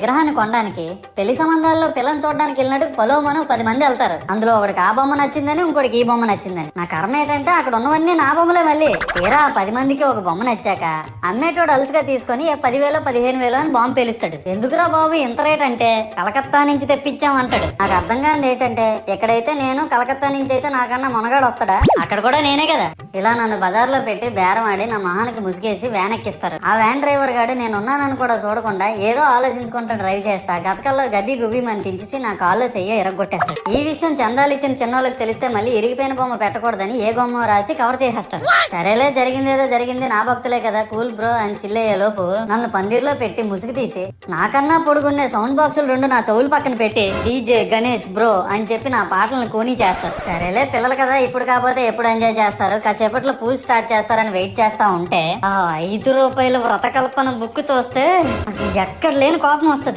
విగ్రహాన్ని కొనడానికి పెళ్లి సంబంధాల్లో పిల్లని చూడడానికి వెళ్ళినట్టు పలోమను 10 మంది వెళ్తారు. అందులో ఒకడికి ఆ బొమ్మ నచ్చిందని, ఇంకోటికి ఈ బొమ్మ నచ్చిందని. నా కర్మ ఏంటంటే అక్కడ ఉన్నవన్నీ నా బొమ్మలే. మళ్ళీ తీరా 10 మందికి ఒక బొమ్మ నచ్చాక అమ్మేటోడు అలుసుగా తీసుకొని 10,000 15,000 అని బాంబు పేలుస్తాడు. ఎందుకురా బాబు ఇంత రేట్ అంటే కలకత్తా నుంచి తెప్పించామంటాడు. నాకు అర్థం కానిది ఏంటంటే ఎక్కడైతే నేను కలకత్తా నుంచి అయితే నాకన్నా మునగాడు వస్తాడా, అక్కడ కూడా నేనే కదా. ఇలా నన్ను బజార్లో పెట్టి బేరం ఆడి నా మొహానికి ముసుగేసి వ్యాన్ ఎక్కిస్తారు. ఆ వ్యాన్ డ్రైవర్ గాడు నేను ఉన్నానని కూడా చూడకుండా ఏదో ఆలోచించుకుంటా డ్రైవ్ చేస్తా గతకల్లో గబ్బి గుబ్బి అని తించేసి నా కాల్లో చెయ్యి ఎరగొట్టేస్తాడు. ఈ విషయం చందాలు ఇచ్చిన చిన్నోళ్ళకి తెలిస్తే మళ్ళీ ఇరిగిపోయిన బొమ్మ పెట్టకూడదని ఏ బొమ్మ రాసి కవర్ చేసేస్తాడు. సరేలే జరిగిందేదో జరిగింది, నా భక్తులే కదా కూల్ బ్రో అని చిల్లయ్యే లోపు నన్ను పందిర్లో పెట్టి ముసుగు తీసి నాకన్నా పొడుగున్నే సౌండ్ బాక్సులు 2 నా చెవులు పక్కన పెట్టి డీజే గణేష్ బ్రో అని చెప్పి నా పాటలను కూనీ చేస్తారు. సరేలే పిల్లలు కదా ఇప్పుడు కాకపోతే ఎప్పుడు ఎంజాయ్ చేస్తారు, కాసేపట్లో పూజ స్టార్ట్ చేస్తారని వెయిట్ చేస్తా ఉంటే ఆ 5 రూపాయల వ్రతకల్పన బుక్ చూస్తే అది ఎక్కడ లేని కోపం వస్తుంది.